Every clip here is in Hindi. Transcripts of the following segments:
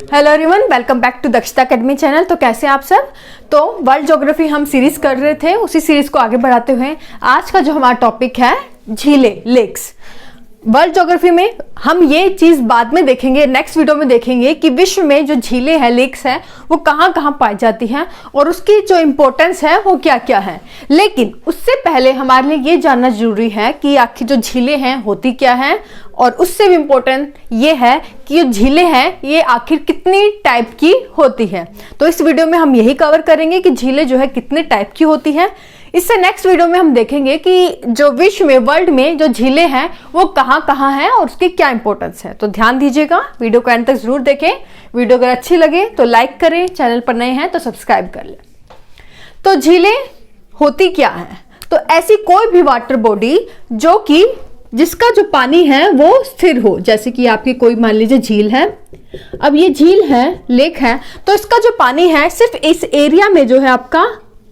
Hello everyone, welcome back to Dakshata academy channel. तो कैसे आप सब? तो वर्ल्ड ज्योग्राफी हम सीरीज कर रहे थे, उसी सीरीज को आगे बढ़ाते हुए आज का जो हमारा टॉपिक है झीलें, लेक्स। वर्ल्ड ज्योग्राफी में हम ये चीज बाद में देखेंगे, नेक्स्ट वीडियो में देखेंगे कि विश्व में जो झीलें हैं, लेक्स हैं, वो कहाँ कहाँ पाई जाती हैं और उसकी जो इम्पोर्टेंस है वो क्या क्या है। लेकिन उससे पहले हमारे लिए ये जानना जरूरी है कि आखिर जो झीलें हैं होती क्या हैं, और उससे भी इम्पोर्टेंट ये है कि जो झीलें हैं ये आखिर कितनी टाइप की होती है। तो इस वीडियो में हम यही कवर करेंगे कि झीलें जो है कितने टाइप की होती हैं। इससे नेक्स्ट वीडियो में हम देखेंगे कि जो विश्व में, वर्ल्ड में जो झीलें हैं वो कहाँ कहाँ हैं और उसकी क्या इंपॉर्टेंस है। तो ध्यान दीजिएगा, वीडियो को एंड तक जरूर देखें। वीडियो अगर अच्छी लगे तो लाइक करें, चैनल पर नए हैं तो सब्सक्राइब कर लें। तो झीलें होती क्या है? तो ऐसी कोई भी वाटर बॉडी जो कि जिसका जो पानी है वो स्थिर हो, जैसे कि आपकी कोई मान लीजिए झील है। अब ये झील है, लेक है, तो इसका जो पानी है सिर्फ इस एरिया में जो है आपका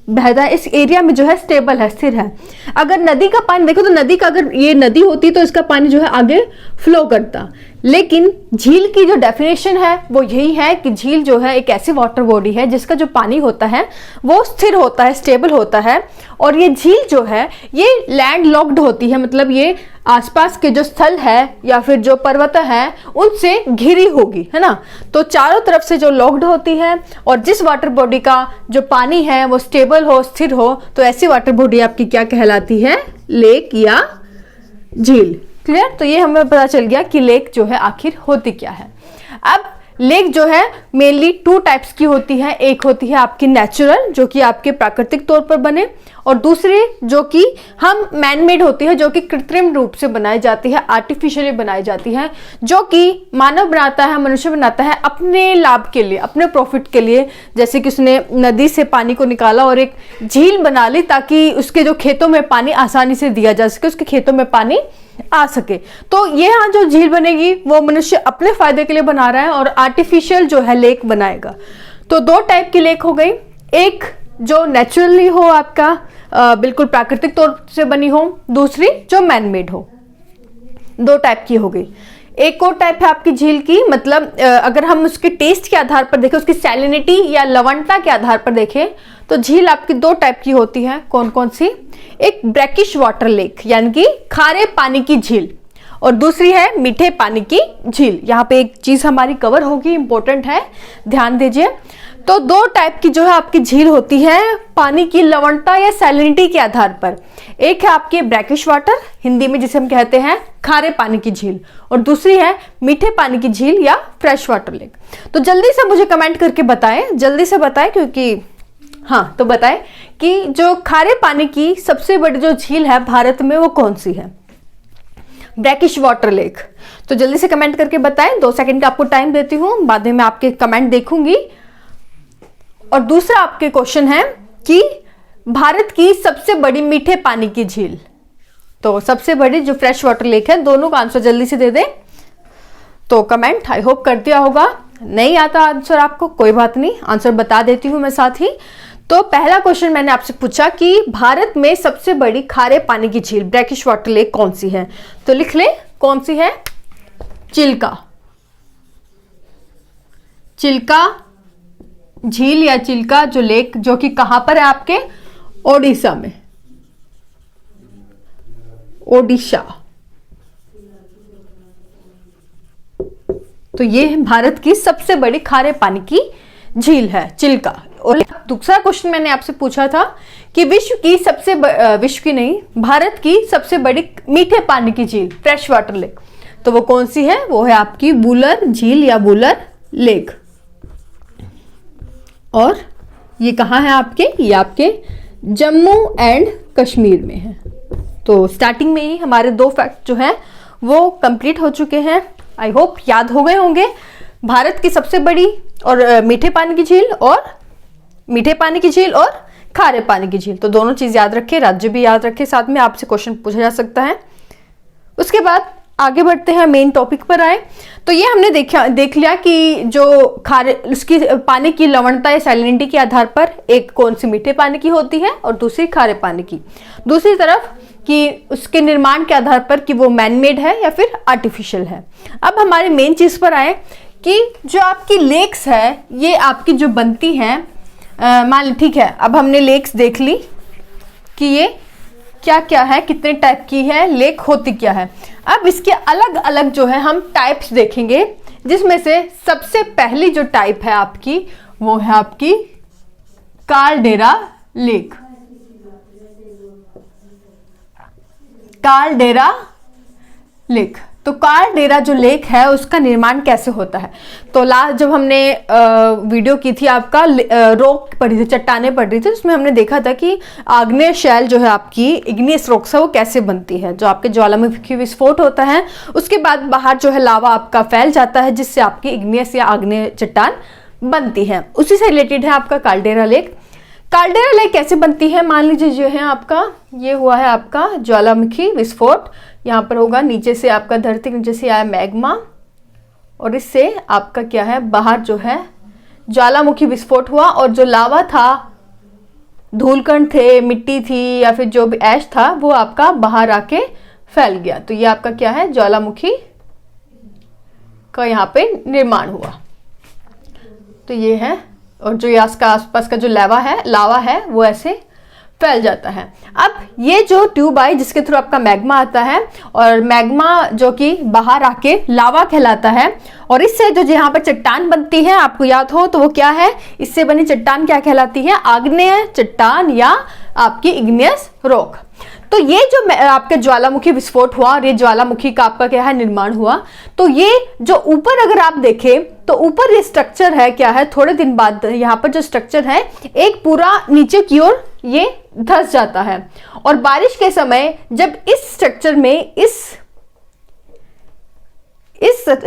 बहता है, इस एरिया में जो है स्टेबल है, स्थिर है। अगर नदी का पानी देखो तो नदी का, अगर ये नदी होती तो इसका पानी जो है आगे फ्लो करता। लेकिन झील की जो डेफिनेशन है वो यही है कि झील जो है एक ऐसी वाटर बॉडी है जिसका जो पानी होता है वो स्थिर होता है, स्टेबल होता है। और ये झील जो है ये लैंड लॉक्ड होती है, मतलब ये आसपास के जो स्थल है या फिर जो पर्वत है उनसे घिरी होगी, है ना। तो चारों तरफ से जो लॉक्ड होती है, और जिस वाटर बॉडी का जो पानी है वो स्टेबल हो, स्थिर हो, तो ऐसी वाटर बॉडी आपकी क्या कहलाती है? लेक या झील। क्लियर? तो ये हमें पता चल गया कि लेक जो है आखिर होती क्या है। अब लेक जो है मेनली टू टाइप्स की होती है। एक होती है आपकी नेचुरल, जो कि आपके प्राकृतिक तौर पर बने, और दूसरी जो कि हम मैनमेड होती है, जो कि कृत्रिम रूप से बनाई जाती है, आर्टिफिशियली बनाई जाती है, जो कि मानव बनाता है, मनुष्य बनाता है अपने लाभ के लिए, अपने प्रॉफिट के लिए। जैसे कि उसने नदी से पानी को निकाला और एक झील बना ली ताकि उसके जो खेतों में पानी आसानी से दिया जा सके, उसके खेतों में पानी आ सके। तो ये यहाँ जो झील बनेगी वो मनुष्य अपने फायदे के लिए बना रहा है, और आर्टिफिशियल जो है लेक बनाएगा। तो दो टाइप की लेक हो गई, एक जो नेचुरली हो, आपका बिल्कुल प्राकृतिक तौर से बनी हो, दूसरी जो मैनमेड हो। दो टाइप की हो गई। एक और टाइप है आपकी झील की, मतलब अगर हम उसके टेस्ट के आधार पर देखें, उसकी सैलिनिटी या लवणता के आधार पर देखें, तो झील आपकी दो टाइप की होती है। कौन कौन सी? एक ब्रैकिश वाटर लेक यानी कि खारे पानी की झील, और दूसरी है मीठे पानी की झील। यहाँ पे एक चीज हमारी कवर होगी, इंपॉर्टेंट है, ध्यान दीजिए। तो दो टाइप की जो है आपकी झील होती है पानी की लवणता या सैलिनिटी के आधार पर। एक है आपके ब्रैकिश वाटर, हिंदी में जिसे हम कहते हैं खारे पानी की झील, और दूसरी है मीठे पानी की झील या फ्रेश वाटर लेक। तो जल्दी से मुझे कमेंट करके बताएं, जल्दी से बताएं, क्योंकि हाँ, तो बताएं कि जो खारे पानी की सबसे बड़ी जो झील है भारत में वो कौन सी है? Brackish water lake. तो जल्दी से कमेंट करके बताएं, 2 सेकंड का आपको टाइम देती हूं, बाद में मैं आपके कमेंट देखूंगी। और दूसरा आपके क्वेश्चन है कि भारत की सबसे बड़ी मीठे पानी की झील, तो सबसे बड़ी जो फ्रेश वाटर लेक है, दोनों का आंसर जल्दी से दे दें। तो कमेंट आई होप कर दिया होगा। नहीं आता आंसर आपको, कोई बात नहीं, आंसर बता देती हूं मैं साथ ही। तो पहला क्वेश्चन मैंने आपसे पूछा कि भारत में सबसे बड़ी खारे पानी की झील ब्रैकिश वाटर लेक कौन सी है? तो लिख ले, कौन सी है? चिल्का। चिल्का झील या चिल्का जो लेक, जो कि कहां पर है? आपके ओडिशा में, ओडिशा। तो ये भारत की सबसे बड़ी खारे पानी की झील है, चिल्का। और दूसरा क्वेश्चन मैंने आपसे पूछा था कि विश्व की नहीं, भारत की सबसे बड़ी मीठे पानी की झील फ्रेश वाटर लेक, तो वो कौन सी है? वो है आपकी वुलर झील या वुलर लेक। और ये कहाँ है आपके? ये आपके जम्मू एंड कश्मीर में है। तो स्टार्टिंग में ही हमारे 2 फैक्ट जो हैं वो कंप्लीट हो चुके हैं। आई होप याद हो गए होंगे। भारत की सबसे बड़ी और मीठे पानी की झील, और मीठे पानी की झील और खारे पानी की झील, तो दोनों चीज याद रखें, राज्य भी याद रखें, साथ में आपसे क्वेश्चन पूछा जा सकता है। उसके बाद आगे बढ़ते हैं, मेन टॉपिक पर आए। तो ये हमने देख लिया कि जो खारे, उसकी पानी की लवणता या सैलिनिटी के आधार पर एक कौन सी मीठे पानी की होती है और दूसरी खारे पानी की। दूसरी तरफ कि उसके निर्माण के आधार पर कि वो मैन मेड है या फिर आर्टिफिशियल है। अब हमारे मेन चीज पर आए कि जो आपकी लेक्स है ये आपकी जो बनती हैं, मान ली ठीक है, अब हमने लेक्स देख ली कि ये क्या क्या है, कितने टाइप की है, लेक होती क्या है। अब इसके अलग अलग जो है हम टाइप्स देखेंगे, जिसमें से सबसे पहली जो टाइप है आपकी वो है आपकी काल्डेरा लेक। काल्डेरा लेक, तो काल्डेरा जो लेक है उसका निर्माण कैसे होता है। तो लास्ट जब हमने वीडियो की थी आपका रॉक पढ़ी थी, चट्टाने पढ़ रही थी, उसमें हमने देखा था कि आग्नेय शैल जो है आपकी इग्नियस रॉक्स है वो कैसे बनती है। जो आपके ज्वालामुखी विस्फोट होता है उसके बाद बाहर जो है लावा आपका फैल जाता है, जिससे आपकी इग्नियस या आग्नेय चट्टान बनती है। उसी से रिलेटेड है आपका काल्डेरा लेक। काल्डेरा लेक कैसे बनती है, मान लीजिए जो है आपका ये हुआ है आपका ज्वालामुखी विस्फोट, यहाँ पर होगा नीचे से आपका धरती नीचे से आया मैग्मा, और इससे आपका क्या है बाहर जो है ज्वालामुखी विस्फोट हुआ, और जो लावा था, धूलकण थे, मिट्टी थी या फिर जो भी ऐश था वो आपका बाहर आके फैल गया। तो ये आपका क्या है ज्वालामुखी का यहाँ पे निर्माण हुआ। तो ये है, और जो यहाँ का आसपास का जो लावा है वो ऐसे फैल जाता है। अब ये जो ट्यूब आई जिसके थ्रू आपका मैग्मा आता है, और मैग्मा जो कि बाहर आके लावा कहलाता है, और इससे जो यहाँ पर चट्टान बनती है आपको याद हो तो वो क्या है, इससे बनी चट्टान क्या कहलाती है, आग्नेय चट्टान या आपकी इग्नियस रॉक। तो ये जो आपके ज्वालामुखी विस्फोट हुआ और ये ज्वालामुखी का आपका क्या है निर्माण हुआ, तो ये जो ऊपर अगर आप देखें तो ऊपर ये स्ट्रक्चर है क्या है, थोड़े दिन बाद यहाँ पर जो स्ट्रक्चर है एक पूरा नीचे की ओर ये धंस जाता है, और बारिश के समय जब इस स्ट्रक्चर में इस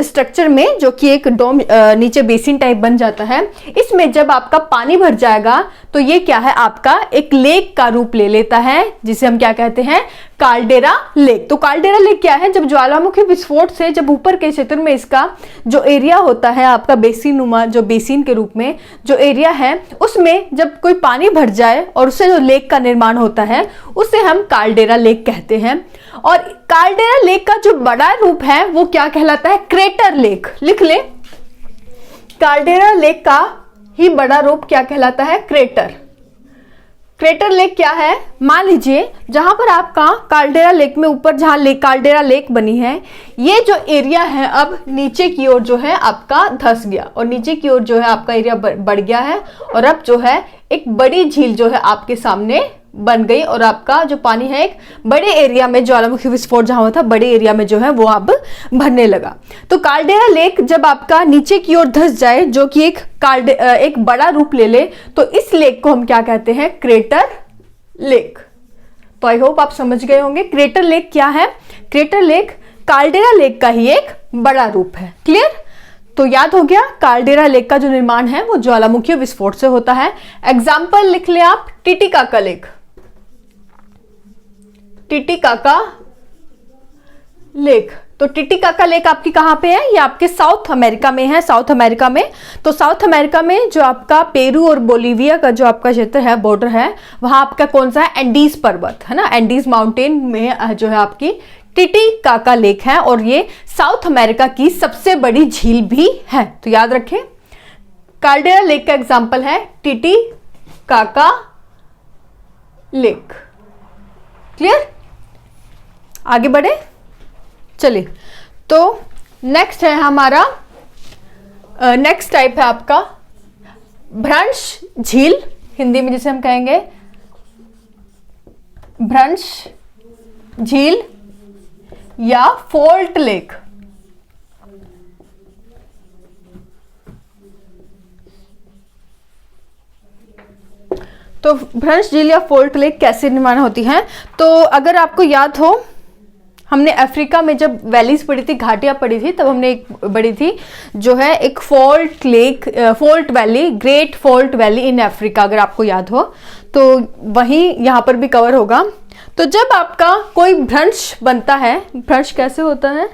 स्ट्रक्चर में जो कि एक डोम नीचे बेसिन टाइप बन जाता है, इसमें जब आपका पानी भर जाएगा तो ये क्या है आपका एक लेक का रूप ले लेता है, जिसे हम क्या कहते हैं काल्डेरा लेक। तो काल्डेरा लेक क्या है, जब ज्वालामुखी विस्फोट से जब ऊपर के क्षेत्र में इसका जो एरिया होता है आपका बेसिन नुमा, जो बेसिन के रूप में जो एरिया है उसमें जब कोई पानी भर जाए और उससे जो लेक का निर्माण होता है उसे हम काल्डेरा लेक कहते हैं। और काल्डेरा लेक का जो बड़ा रूप है वो क्या कहलाता है, क्रेटर लेक। लिख ले, काल्डेरा लेक का ही बड़ा रूप क्या कहलाता है, क्रेटर। क्रेटर लेक क्या है, मान लीजिए जहां पर आपका काल्डेरा लेक में ऊपर जहां काल्डेरा लेक बनी है, ये जो एरिया है अब नीचे की ओर जो है आपका धंस गया, और नीचे की ओर जो है आपका एरिया बढ़ गया है, और अब जो है एक बड़ी झील जो है आपके सामने बन गई, और आपका जो पानी है एक बड़े एरिया में, ज्वालामुखी विस्फोट जहां हुआ था बड़े एरिया में जो है वो अब भरने लगा। तो काल्डेरा लेक जब आपका नीचे की ओर धंस जाए, जो कि एक बड़ा रूप ले ले, तो इस लेक को हम क्या कहते हैं, क्रेटर लेक। तो आई होप आप समझ गए होंगे क्रेटर लेक क्या है। क्रेटर लेक काल्डेरा लेक का ही एक बड़ा रूप है। क्लियर, तो याद हो गया काल्डेरा लेक का जो निर्माण है वो ज्वालामुखी विस्फोट से होता है। एग्जाम्पल लिख ले आप, टिटिकाका लेक। टिटिकाका लेक, तो टिटिकाका लेक आपकी कहां पे है, ये आपके साउथ अमेरिका में है। साउथ अमेरिका में, तो साउथ अमेरिका में जो आपका पेरू और बोलीविया का जो आपका क्षेत्र है, बॉर्डर है, वहां आपका कौन सा है, एंडीज पर्वत है ना, एंडीज माउंटेन में जो है आपकी टिटिकाका लेक है, और ये साउथ अमेरिका की सबसे बड़ी झील भी है। तो याद रखें काल्डेरा लेक का एग्जांपल है टिटिकाका लेक। क्लियर, आगे बढ़े, चलिए। तो नेक्स्ट है हमारा, नेक्स्ट टाइप है आपका भ्रंश झील, हिंदी में जिसे हम कहेंगे भ्रंश झील या फोल्ट लेक। तो भ्रंश झील या फोल्ट लेक कैसे निर्माण होती है, तो अगर आपको याद हो हमने अफ्रीका में जब वैलीज पढ़ी थी, घाटियां पढ़ी थी, तब हमने एक पढ़ी थी जो है एक fault lake, fault valley, great fault valley in Africa, अगर आपको याद हो तो वही यहाँ पर भी कवर होगा। तो जब आपका कोई भ्रंश बनता है, भ्रंश कैसे होता है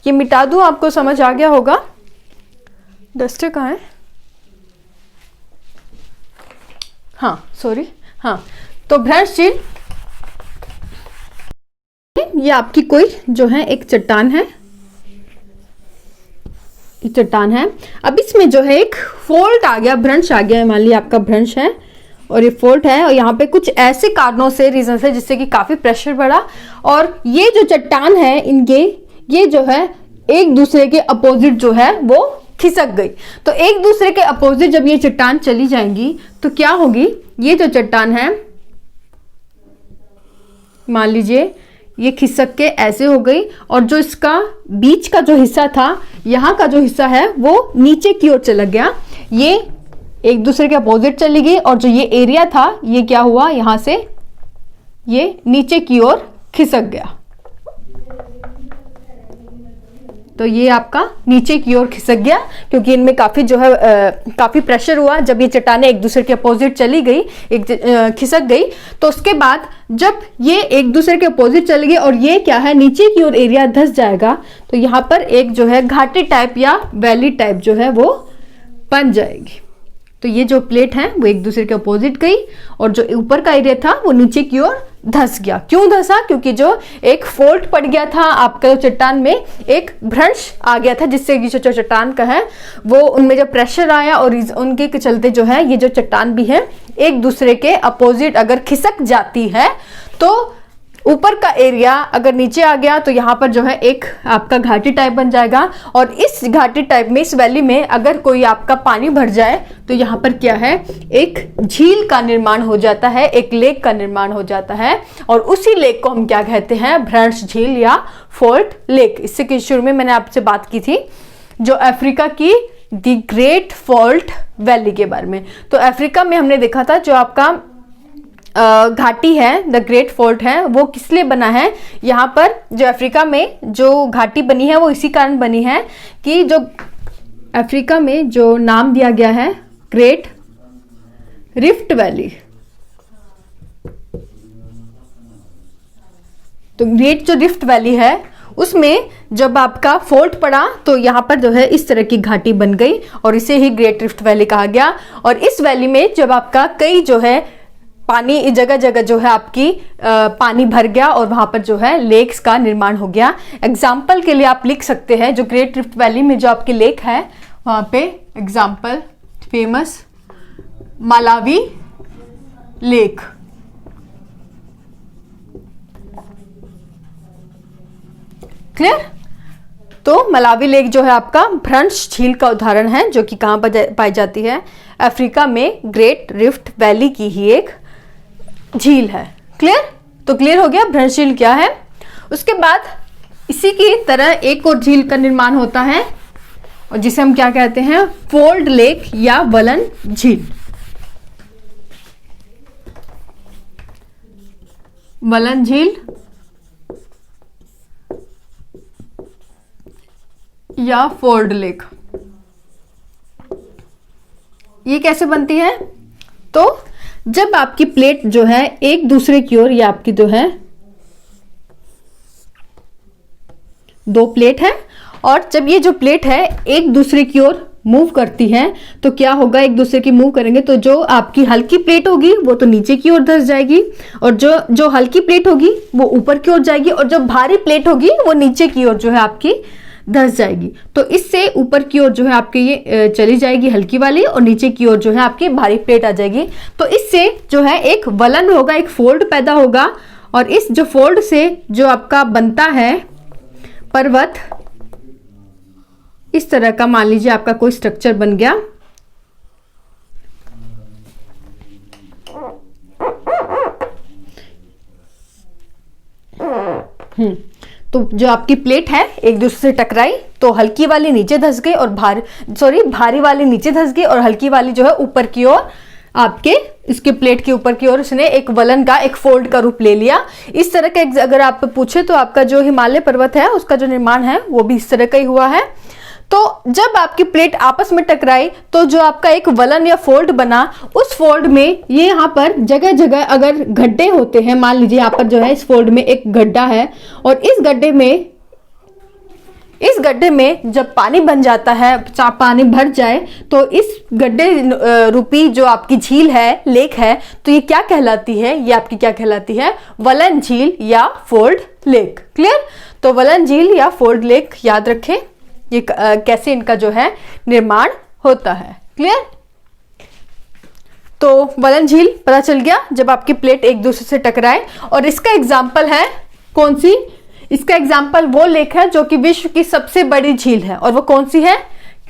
ये मिटा दूं, आपको समझ आ गया होगा। डस्टर कहाँ है, हाँ सॉरी, हाँ। तो भ्रंश झील ये आपकी कोई जो है एक चट्टान है, चट्टान है। अब इसमें जो है एक फॉल्ट आ गया, भ्रंश आ गया, मान लिया आपका भ्रंश है और ये फॉल्ट है, और यहाँ पे कुछ ऐसे कारणों से, रीजन से, जिससे कि काफी प्रेशर बढ़ा और ये जो चट्टान है इनके, ये जो है एक दूसरे के अपोजिट जो है वो खिसक गई। तो एक दूसरे के अपोजिट जब ये चट्टान चली जाएंगी तो क्या होगी, ये जो चट्टान है मान लीजिए ये खिसक के ऐसे हो गई, और जो इसका बीच का जो हिस्सा था, यहाँ का जो हिस्सा है वो नीचे की ओर चला गया, ये एक दूसरे के अपोजिट चली गई, और जो ये एरिया था ये क्या हुआ, यहाँ से ये नीचे की ओर खिसक गया। तो ये आपका नीचे की ओर खिसक गया, क्योंकि इनमें काफी जो है काफी प्रेशर हुआ। जब ये चट्टानें एक दूसरे के अपोजिट चली गई, एक खिसक गई, तो उसके बाद जब ये एक दूसरे के अपोजिट चली गई और ये क्या है नीचे की ओर एरिया धंस जाएगा, तो यहाँ पर एक जो है घाटी टाइप या वैली टाइप जो है वो बन जाएगी। तो ये जो प्लेट है वो एक दूसरे के अपोजिट गई, और जो ऊपर का एरिया था वो नीचे की ओर धंस गया। क्यों धंसा, क्योंकि जो एक फोल्ट पड़ गया था आपका चट्टान में, एक भ्रंश आ गया था, जिससे जो चट्टान का है वो उनमें जब प्रेशर आया और उनके चलते जो है ये जो चट्टान भी है एक दूसरे के अपोजिट अगर खिसक जाती है, तो ऊपर का एरिया अगर नीचे आ गया तो यहाँ पर जो है एक आपका घाटी टाइप बन जाएगा, और इस घाटी टाइप में, इस वैली में अगर कोई आपका पानी भर जाए तो यहाँ पर क्या है, एक झील का निर्माण हो जाता है, एक लेक का निर्माण हो जाता है, और उसी लेक को हम क्या कहते हैं, भ्रंश झील या फॉल्ट लेक। इससे कि शुरू में मैंने आपसे बात की थी जो अफ्रीका की द ग्रेट फॉल्ट वैली के बारे में। तो अफ्रीका में हमने देखा था जो आपका घाटी है, द ग्रेट फॉल्ट है, वो किस लिए बना है, यहाँ पर जो अफ्रीका में जो घाटी बनी है वो इसी कारण बनी है कि जो अफ्रीका में जो नाम दिया गया है ग्रेट रिफ्ट वैली, तो ग्रेट जो रिफ्ट वैली है उसमें जब आपका फॉल्ट पड़ा तो यहाँ पर जो है इस तरह की घाटी बन गई, और इसे ही ग्रेट रिफ्ट वैली कहा गया। और इस वैली में जब आपका कई जो है पानी, जगह जगह जो है आपकी पानी भर गया और वहां पर जो है लेक्स का निर्माण हो गया। एग्जाम्पल के लिए आप लिख सकते हैं जो ग्रेट रिफ्ट वैली में जो आपके लेक है वहां पे example famous Malawi lake, clear. तो मलावी लेक जो है आपका भ्रंश झील का उदाहरण है, जो कि कहां पर पाई जाती है, अफ्रीका में ग्रेट रिफ्ट वैली की ही एक झील है। क्लियर, तो क्लियर हो गया भ्रंश झील क्या है। उसके बाद इसी की तरह एक और झील का निर्माण होता है और जिसे हम क्या कहते हैं, फोल्ड लेक या वलन झील। वलन झील या फोल्ड लेक, ये कैसे बनती है, तो जब आपकी प्लेट जो है एक दूसरे की ओर, ये आपकी जो है दो प्लेट है, और जब ये जो प्लेट है एक दूसरे की ओर मूव करती है तो क्या होगा, एक दूसरे की मूव करेंगे तो जो आपकी हल्की प्लेट होगी वो तो नीचे की ओर धंस जाएगी, और जो हल्की प्लेट होगी वो ऊपर की ओर जाएगी, और जो भारी प्लेट होगी वो नीचे की ओर जो है आपकी धंस जाएगी। तो इससे ऊपर की ओर जो है आपकी ये चली जाएगी हल्की वाली, और नीचे की ओर जो है आपकी भारी प्लेट आ जाएगी। तो इससे जो है एक वलन होगा, एक फोल्ड पैदा होगा, और इस जो फोल्ड से जो आपका बनता है पर्वत, इस तरह का मान लीजिए आपका कोई स्ट्रक्चर बन गया, तो जो आपकी प्लेट है एक दूसरे से टकराई तो हल्की वाली नीचे धंस गई और भारी वाली नीचे धंस गई, और हल्की वाली जो है ऊपर की ओर आपके इसके प्लेट के ऊपर की ओर उसने एक वलन का, एक फोल्ड का रूप ले लिया। इस तरह का अगर आप पूछे तो आपका जो हिमालय पर्वत है उसका जो निर्माण है वो भी इस तरह का ही हुआ है। तो जब आपकी प्लेट आपस में टकराई तो जो आपका एक वलन या फोल्ड बना, उस फोल्ड में ये यहाँ पर जगह जगह अगर गड्ढे होते हैं, मान लीजिए यहाँ पर जो है इस फोल्ड में एक गड्ढा है, और इस गड्ढे में इस गड्ढे में जब पानी बन जाता है, पानी भर जाए, तो इस गड्ढे रूपी जो आपकी झील है, लेक है, तो ये क्या कहलाती है? ये आपकी क्या कहलाती है? वलन झील या फोल्ड लेक। क्लियर? तो वलन झील या फोल्ड लेक याद रखें, ये कैसे इनका जो है निर्माण होता है। क्लियर? तो वलन झील पता चल गया, जब आपकी प्लेट एक दूसरे से टकराए। और इसका एग्जाम्पल है कौन सी? इसका एग्जाम्पल वो लेक है जो कि विश्व की सबसे बड़ी झील है, और वो कौन सी है?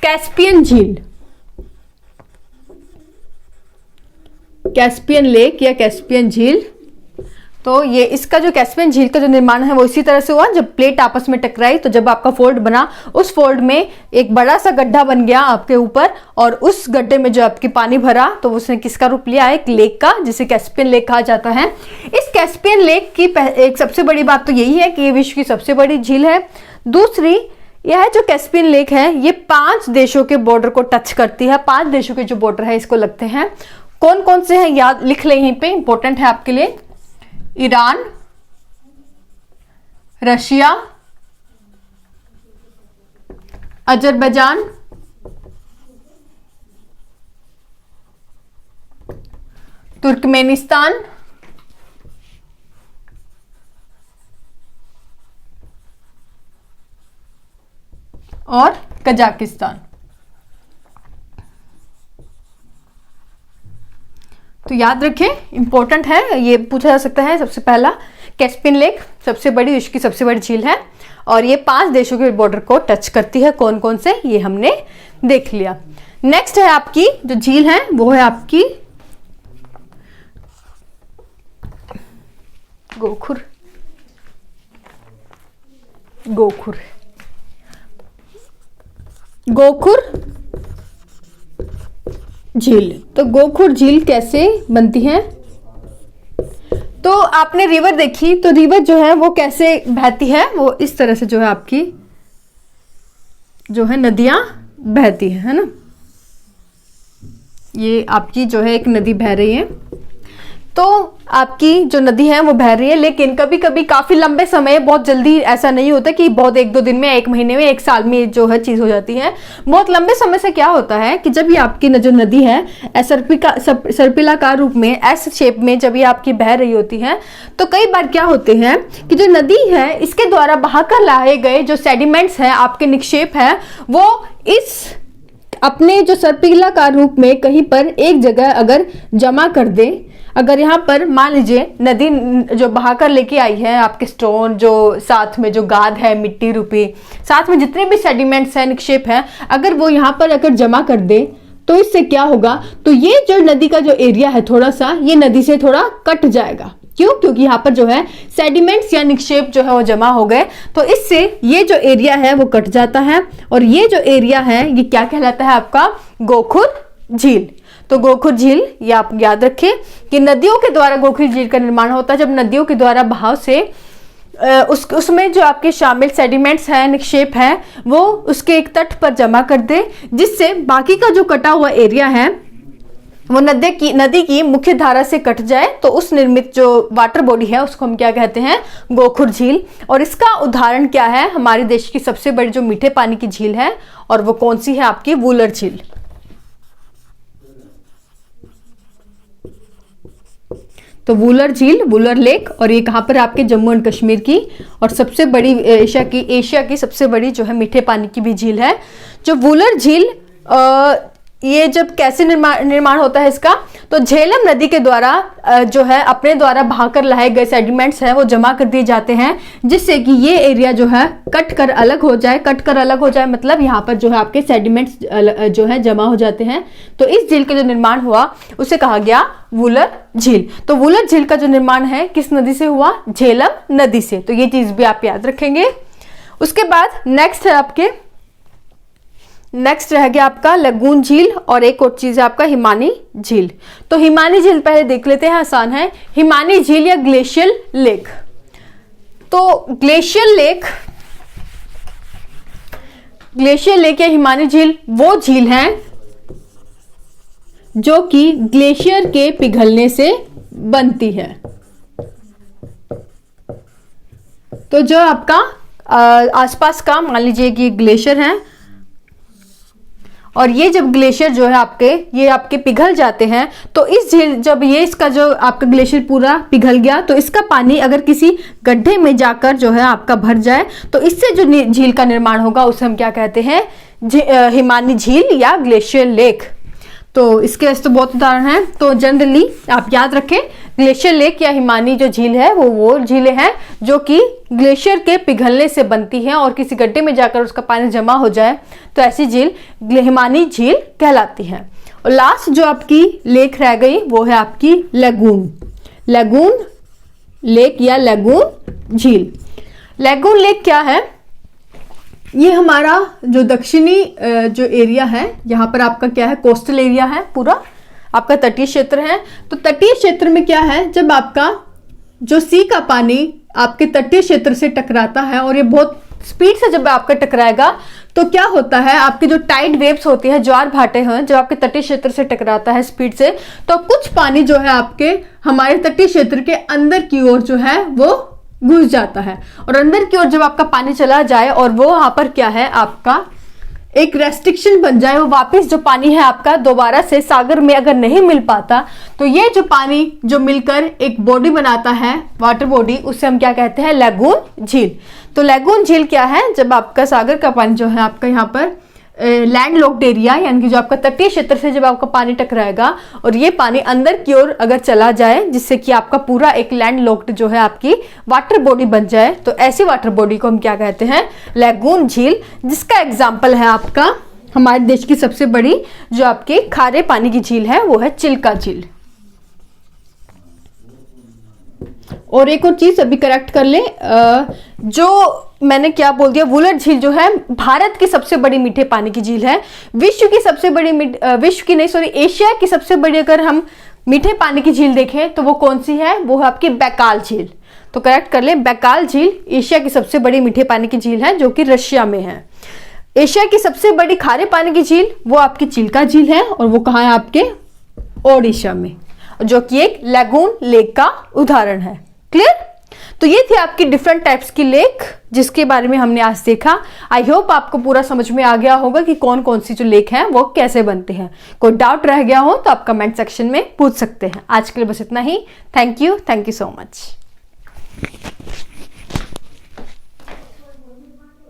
कैस्पियन झील। कैस्पियन लेक या कैस्पियन झील। तो ये इसका जो कैस्पियन झील का जो निर्माण है वो इसी तरह से हुआ, जब प्लेट आपस में टकराई, तो जब आपका फोल्ड बना, उस फोल्ड में एक बड़ा सा गड्ढा बन गया आपके ऊपर, और उस गड्ढे में जो आपकी पानी भरा, तो उसने किसका रूप लिया? एक लेक का, जिसे कैस्पियन लेक कहा जाता है। इस कैस्पियन लेक की एक सबसे बड़ी बात तो यही है कि ये विश्व की सबसे बड़ी झील है। दूसरी, यह जो कैस्पियन लेक है, ये 5 देशों के बॉर्डर को टच करती है। 5 देशों के जो बॉर्डर है इसको लगते हैं। कौन कौन से हैं याद लिख लें, यहीं पे इंपॉर्टेंट है आपके लिए। ईरान, रशिया, अजरबैजान, तुर्कमेनिस्तान, और कजाकिस्तान। तो याद रखें, इंपॉर्टेंट है, ये पूछा जा सकता है। सबसे पहला, कैस्पियन लेक सबसे बड़ी, विश्व की सबसे बड़ी झील है, और ये 5 देशों के बॉर्डर को टच करती है। कौन कौन से, ये हमने देख लिया। नेक्स्ट है आपकी जो झील है, वो है आपकी गोखुर। गोखुर, गोखुर झील। तो गोखुर झील कैसे बनती है? तो आपने रिवर देखी, तो रिवर जो है वो कैसे बहती है? वो इस तरह से जो है आपकी जो है नदियां बहती है ना। ये आपकी जो है एक नदी बह रही है, तो आपकी जो नदी है वो बह रही है, लेकिन कभी कभी काफी लंबे समय, बहुत जल्दी ऐसा नहीं होता कि बहुत 1-2 दिन में, 1 महीने में, 1 साल में जो है चीज हो जाती है। बहुत लंबे समय से क्या होता है कि जब ये आपकी जो नदी है सर्पिलाकार रूप में, एस शेप में जब ये आपकी बह रही होती है, तो कई बार क्या होते हैं कि जो नदी है इसके द्वारा बहाकर लाए गए जो सेडिमेंट्स है, आपके निक्षेप है, वो इस अपने जो सर्पिलाकार रूप में कहीं पर एक जगह अगर जमा कर दे, अगर यहाँ पर मान लीजिए नदी जो बहाकर लेके आई है आपके स्टोन, जो साथ में जो गाद है मिट्टी रूपी, साथ में जितने भी सेडिमेंट्स हैं, निक्षेप है, अगर वो यहाँ पर अगर जमा कर दे, तो इससे क्या होगा? तो ये जो नदी का जो एरिया है थोड़ा सा, ये नदी से थोड़ा कट जाएगा। क्यों? क्योंकि यहाँ पर जो है सेडिमेंट्स या निक्षेप जो है वो जमा हो गए, तो इससे ये जो एरिया है वो कट जाता है, और ये जो एरिया है ये क्या कहलाता है? आपका गोखुर झील। तो गोखुर झील, ये आप याद रखें कि नदियों के द्वारा गोखुर झील का निर्माण होता है, जब नदियों के द्वारा बहाव से उसमें जो आपके शामिल सेडिमेंट्स हैं, निक्षेप है, वो उसके एक तट पर जमा कर दे, जिससे बाकी का जो कटा हुआ एरिया है वो नदी की मुख्य धारा से कट जाए, तो उस निर्मित जो वाटर बॉडी है उसको हम क्या कहते हैं? गोखुर झील। और इसका उदाहरण क्या है? हमारे देश की सबसे बड़ी जो मीठे पानी की झील है, और वो कौन सी है? आपकी वूलर झील। तो वूलर झील, वूलर लेक, और ये कहाँ पर? आपके जम्मू एंड कश्मीर की, और सबसे बड़ी एशिया की सबसे बड़ी जो है मीठे पानी की भी झील है। जो वूलर झील, ये जब कैसे निर्माण होता है इसका? तो झेलम नदी के द्वारा जो है अपने द्वारा बहाकर लाए गए सेडिमेंट्स हैं वो जमा कर दिए जाते हैं, जिससे कि ये एरिया जो है कट कर अलग हो जाए। कट कर अलग हो जाए मतलब यहाँ पर जो है आपके सेडिमेंट्स जो है जमा हो जाते हैं। तो इस झील का जो निर्माण हुआ उसे कहा गया वूलर झील। तो वूलर झील का जो निर्माण है किस नदी से हुआ? झेलम नदी से। तो ये चीज भी आप याद रखेंगे। उसके बाद नेक्स्ट रह गया आपका लगून झील, और एक और चीज है आपका हिमानी झील। तो हिमानी झील पहले देख लेते हैं, आसान है। हिमानी झील या ग्लेशियल लेक। तो ग्लेशियल लेक या हिमानी झील वो झील है जो कि ग्लेशियर के पिघलने से बनती है। तो जो आपका आसपास का, मान लीजिए कि ग्लेशियर है, और ये जब ग्लेशियर जो है ये आपके पिघल जाते हैं, तो इस झील, जब ये इसका जो आपका ग्लेशियर पूरा पिघल गया, तो इसका पानी अगर किसी गड्ढे में जाकर जो है आपका भर जाए, तो इससे जो झील का निर्माण होगा उसे हम क्या कहते हैं, हिमानी झील या ग्लेशियर लेक। तो इसके ऐसे तो बहुत उदाहरण हैं, तो जनरली आप याद रखें, ग्लेशियर लेक या हिमानी जो झील है वो झीलें हैं जो कि ग्लेशियर के पिघलने से बनती हैं और किसी गड्ढे में जाकर उसका पानी जमा हो जाए, तो ऐसी झील हिमानी झील कहलाती है। और लास्ट जो आपकी लेक रह गई वो है आपकी लगून, लगून लेक या लगून झील। लगून लेक क्या है? ये हमारा जो दक्षिणी जो एरिया है, यहाँ पर आपका क्या है, कोस्टल एरिया है, पूरा आपका तटीय क्षेत्र है। तो तटीय क्षेत्र में क्या है, जब आपका जो सी का पानी आपके तटीय क्षेत्र से टकराता है और ये बहुत स्पीड से जब आपका टकराएगा, तो क्या होता है, आपके जो टाइड वेव्स होती है, ज्वार भाटे हैं, जब आपके तटीय क्षेत्र से टकराता है स्पीड से, तो कुछ पानी जो है आपके हमारे तटीय क्षेत्र के अंदर की ओर जो है वो घुस जाता है। और अंदर की ओर जब आपका पानी चला जाए और वो वहां पर क्या है, आपका एक रेस्ट्रिक्शन बन जाए, वो वापस जो पानी है आपका दोबारा से सागर में अगर नहीं मिल पाता, तो ये जो पानी जो मिलकर एक बॉडी बनाता है, वाटर बॉडी, उसे हम क्या कहते हैं, लगून झील। तो लगून झील क्या है, जब आपका सागर का पानी जो है आपका यहाँ पर लैंड लॉक्ड एरिया, यानी कि जो आपका तटीय क्षेत्र से जब आपका पानी टकराएगा और ये पानी अंदर की ओर अगर चला जाए, जिससे कि आपका पूरा एक लैंड लॉक्ड जो है आपकी वाटर बॉडी बन जाए, तो ऐसी वाटर बॉडी को हम क्या कहते हैं, लगून झील। जिसका एग्जाम्पल है आपका हमारे देश की सबसे बड़ी जो आपकी खारे पानी की झील है वो है चिल्का झील। और एक और चीज अभी करेक्ट कर ले, जो मैंने क्या बोल दिया, वुलर झील जो है भारत की सबसे बड़ी मीठे पानी की झील है। विश्व की सबसे बड़ी एशिया की सबसे बड़ी अगर हम मीठे पानी की झील देखें तो वो कौन सी है, वो है आपकी बैकाल झील। तो करेक्ट कर ले, बैकाल झील एशिया की सबसे बड़ी मीठे पानी की झील है जो कि रशिया में है। एशिया की सबसे बड़ी खारे पानी की झील वो आपकी चिल्का झील है, और वो कहाँ है, आपके ओडिशा में, जो कि एक लगून लेक का उदाहरण है। क्लियर? तो ये थी आपकी डिफरेंट टाइप्स की लेक जिसके बारे में हमने आज देखा। आई होप आपको पूरा समझ में आ गया होगा कि कौन कौन सी जो लेक हैं वो कैसे बनते हैं। कोई डाउट रह गया हो तो आप कमेंट सेक्शन में पूछ सकते हैं। आज के लिए बस इतना ही। Thank you so much.